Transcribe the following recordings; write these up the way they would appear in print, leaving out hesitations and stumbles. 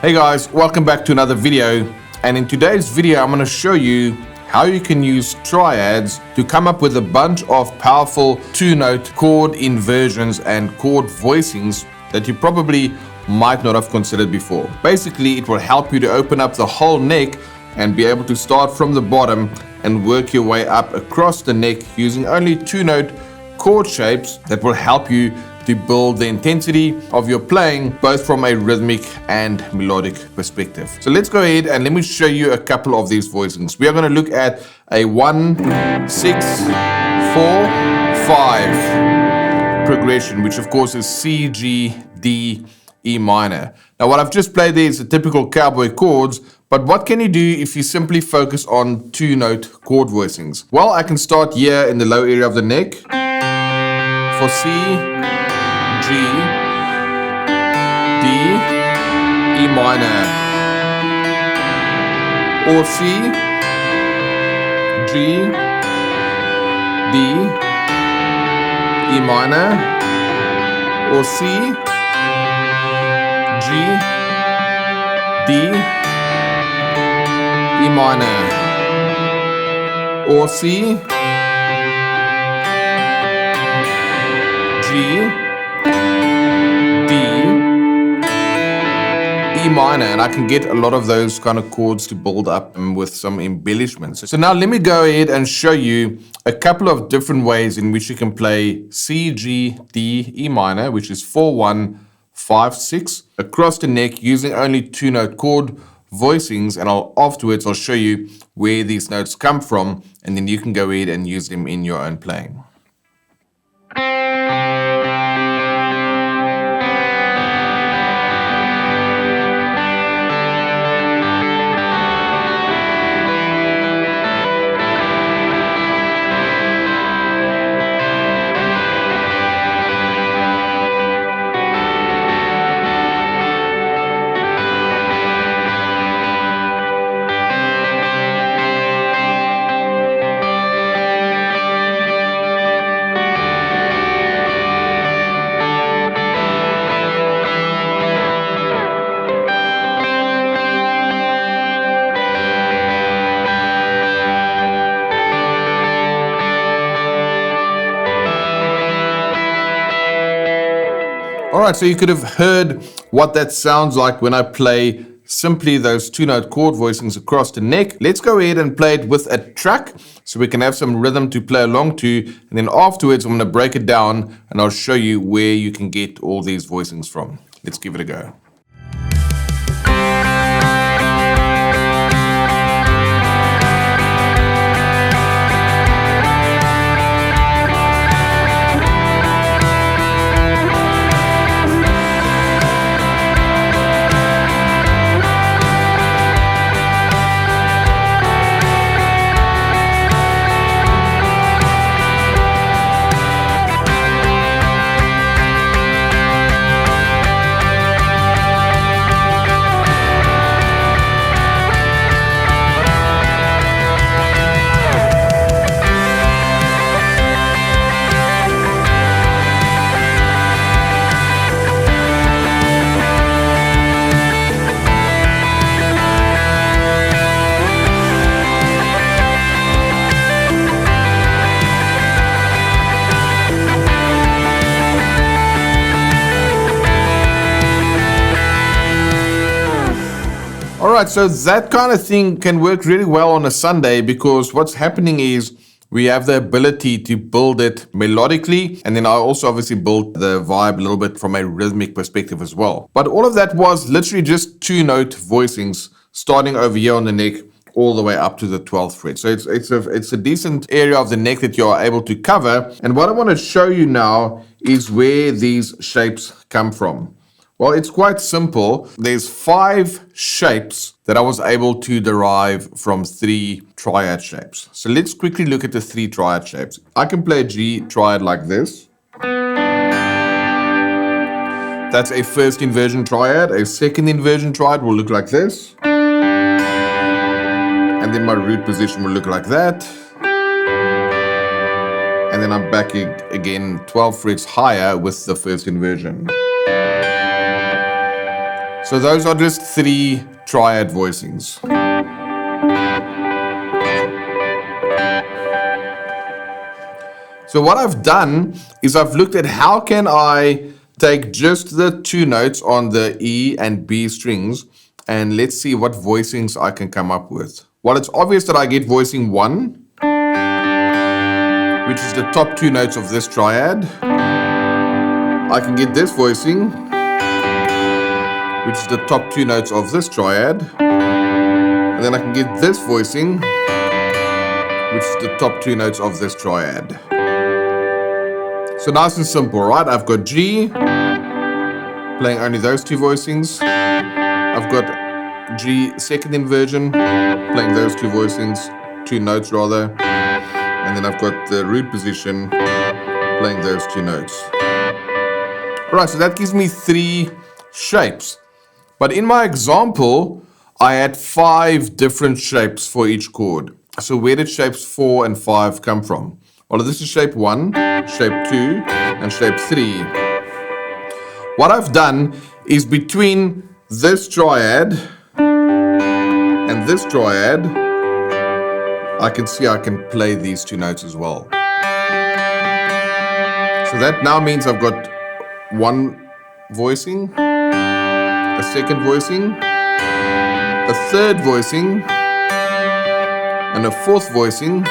Hey guys, welcome back to another video, and in today's video I'm going to show you how you can use triads to come up with a bunch of powerful two-note chord inversions and chord voicings that you probably might not have considered before. Basically, it will help you to open up the whole neck and be able to start from the bottom and work your way up across the neck using only two-note chord shapes that will help you to build the intensity of your playing, both from a rhythmic and melodic perspective. So let's go ahead and let me show you a couple of these voicings. We are going to look at a 1, 6, 4, 5 progression, which of course is C, G, D, E minor. Now what I've just played there is the typical cowboy chords, but what can you do if you simply focus on two-note chord voicings? Well, I can start here in the low area of the neck for C, G, D, E minor, or C, G, D, E minor, or C, G, D, E minor, or C, G, D, E minor, and I can get a lot of those kind of chords to build up with some embellishments. So now let me go ahead and show you a couple of different ways in which you can play C, G, D, E minor, which is 4, 1, 5, 6, across the neck using only two-note chord voicings, and afterwards I'll show you where these notes come from, and then you can go ahead and use them in your own playing. Alright, so you could have heard what that sounds like when I play simply those two-note chord voicings across the neck. Let's go ahead and play it with a track so we can have some rhythm to play along to, and then afterwards I'm going to break it down and I'll show you where you can get all these voicings from. Let's give it a go. Alright, so that kind of thing can work really well on a Sunday, because what's happening is we have the ability to build it melodically, and then I also obviously built the vibe a little bit from a rhythmic perspective as well. But all of that was literally just two-note voicings starting over here on the neck all the way up to the 12th fret. So it's a decent area of the neck that you are able to cover. And what I want to show you now is where these shapes come from. Well, it's quite simple. There's 5 shapes that I was able to derive from 3 triad shapes. So let's quickly look at the 3 triad shapes. I can play a G triad like this. That's a first inversion triad. A second inversion triad will look like this. And then my root position will look like that. And then I'm back again 12 frets higher with the first inversion. So those are just 3 triad voicings. So what I've done is I've looked at how can I take just the 2 notes on the E and B strings, and let's see what voicings I can come up with. Well, it's obvious that I get voicing 1, which is the top 2 notes of this triad. I can get this voicing, which is the top 2 notes of this triad. And then I can get this voicing, which is the top 2 notes of this triad. So nice and simple, right? I've got G, playing only those 2 voicings. I've got G second inversion, playing those 2 voicings, 2 notes rather. And then I've got the root position, playing those 2 notes. Alright, so that gives me 3 shapes. But in my example, I had 5 different shapes for each chord. So where did shapes 4 and 5 come from? Well, this is shape 1, shape 2, and shape 3. What I've done is between this triad and this triad, I can see I can play these 2 notes as well. So that now means I've got 1 voicing, a second voicing, a third voicing, and a 4th voicing.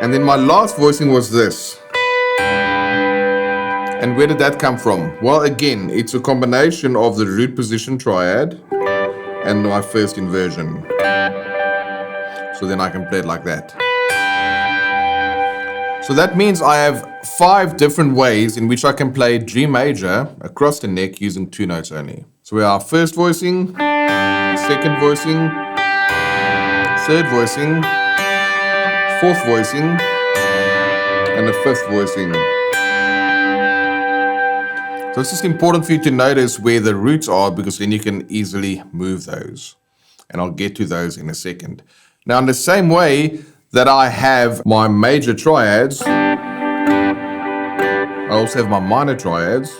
And then my last voicing was this. And where did that come from? Well, again, it's a combination of the root position triad and my first inversion. So then I can play it like that. So that means I have 5 different ways in which I can play G major across the neck using 2 notes only. So we have first voicing, second voicing, third voicing, 4th voicing, and a 5th voicing. So it's just important for you to notice where the roots are, because then you can easily move those. And I'll get to those in a second. Now, in the same way that I have my major triads, I also have my minor triads,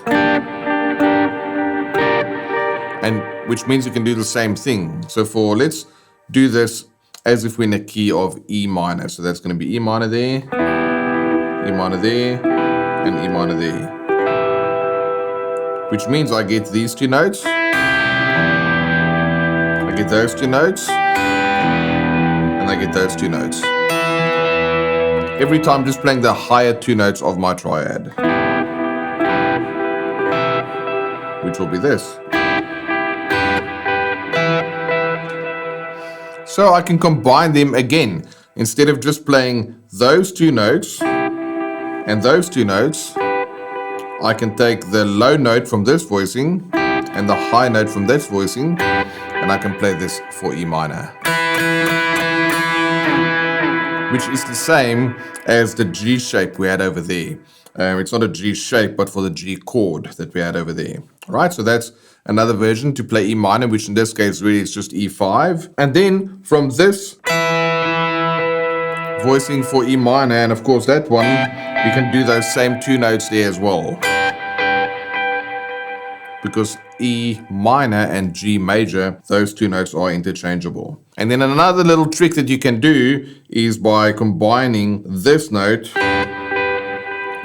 and which means you can do the same thing. So let's do this as if we're in a key of E minor. So that's going to be E minor there, E minor there, and E minor there. Which means I get these 2 notes, I get those 2 notes, and I get those 2 notes. Every time just playing the higher 2 notes of my triad, which will be this. So I can combine them again. Instead of just playing those 2 notes and those 2 notes, I can take the low note from this voicing and the high note from this voicing, and I can play this for E minor, which is the same as the G shape we had over there. It's not a G shape, but for the G chord that we had over there. All right, so that's another version to play E minor, which in this case really is just E5. And then from this voicing for E minor, and of course that one, you can do those same 2 notes there as well, because E minor and G major, those 2 notes are interchangeable. And then another little trick that you can do is by combining this note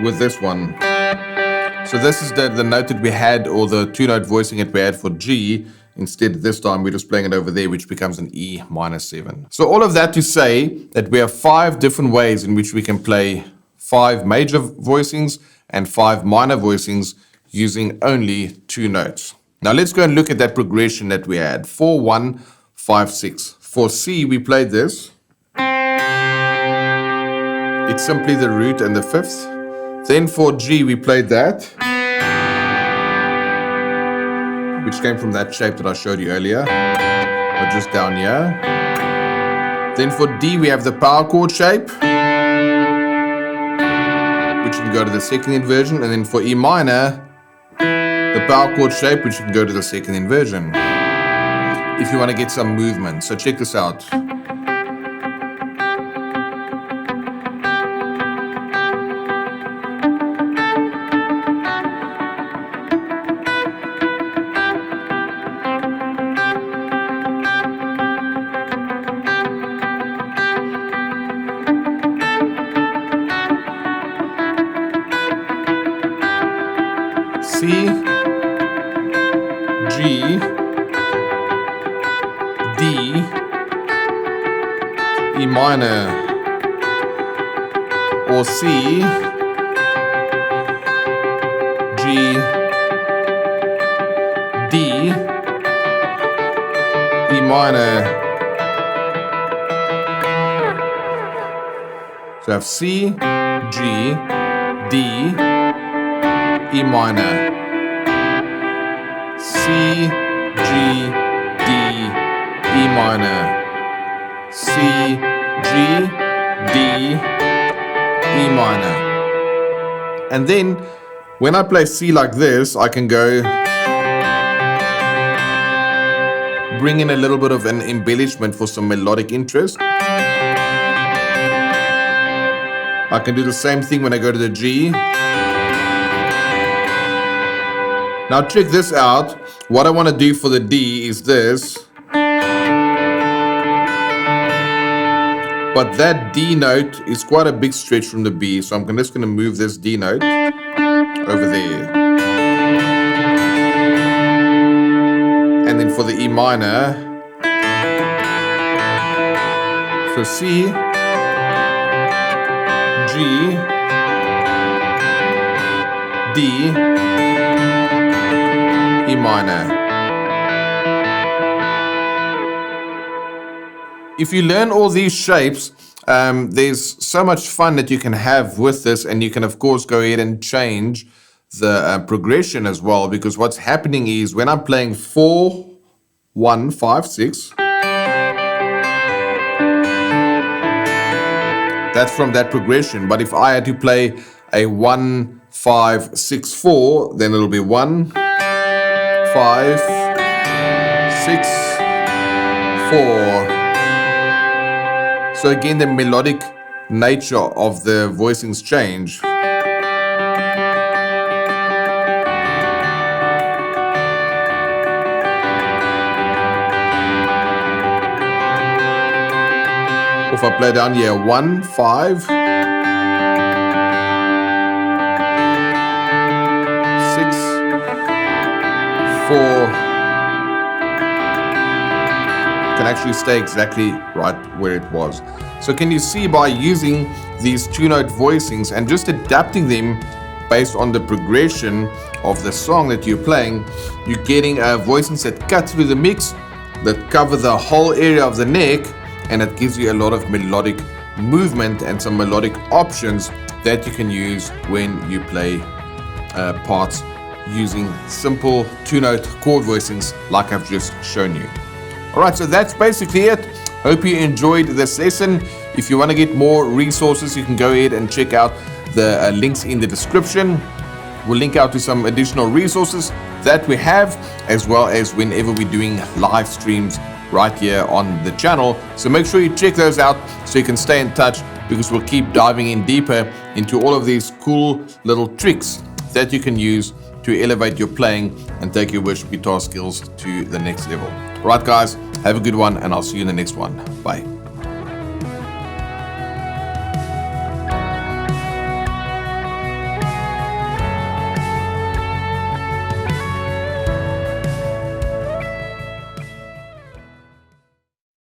with this one. So this is the note that we had, or the 2 note voicing that we had for G. Instead, this time we're just playing it over there, which becomes an E minor 7. So all of that to say that we have 5 different ways in which we can play 5 major voicings and 5 minor voicings using only 2 notes. Now let's go and look at that progression that we had. 4, 1, 5, 6. For C, we played this. It's simply the root and the 5th. Then for G, we played that, which came from that shape that I showed you earlier, but just down here. Then for D, we have the power chord shape, which can go to the second inversion. And then for E minor, the power chord shape, which you can go to the second inversion, if you want to get some movement. So check this out. C, G, D, E minor, or C, G, D, E minor. So I have C, G, D, E minor, C, G, D, E minor, C, G, D, E minor. And then when I play C like this, I can go bring in a little bit of an embellishment for some melodic interest. I can do the same thing when I go to the G. Now check this out. What I want to do for the D is this. But that D note is quite a big stretch from the B, so I'm just going to move this D note over there. And then for the E minor, so C, G, D, E minor. If you learn all these shapes, there's so much fun that you can have with this, and you can of course go ahead and change the progression as well, because what's happening is when I'm playing 4, 1, 5, 6, that's from that progression. But if I had to play a 1, 5, 6, 4, then it'll be 1, 5, 6, 4. So again, the melodic nature of the voicings change. If I play down here, 1, 5, 6, 4, can actually stay exactly right where it was. So can you see, by using these 2-note voicings and just adapting them based on the progression of the song that you're playing, you're getting voicings that cut through the mix, that cover the whole area of the neck, and it gives you a lot of melodic movement and some melodic options that you can use when you play parts using simple 2-note chord voicings like I've just shown you. Alright, so that's basically it. Hope you enjoyed this lesson. If you want to get more resources, you can go ahead and check out the links in the description. We'll link out to some additional resources that we have, as well as whenever we're doing live streams right here on the channel. So make sure you check those out so you can stay in touch, because we'll keep diving in deeper into all of these cool little tricks that you can use to elevate your playing and take your worship guitar skills to the next level. Right guys, have a good one, and I'll see you in the next one. Bye.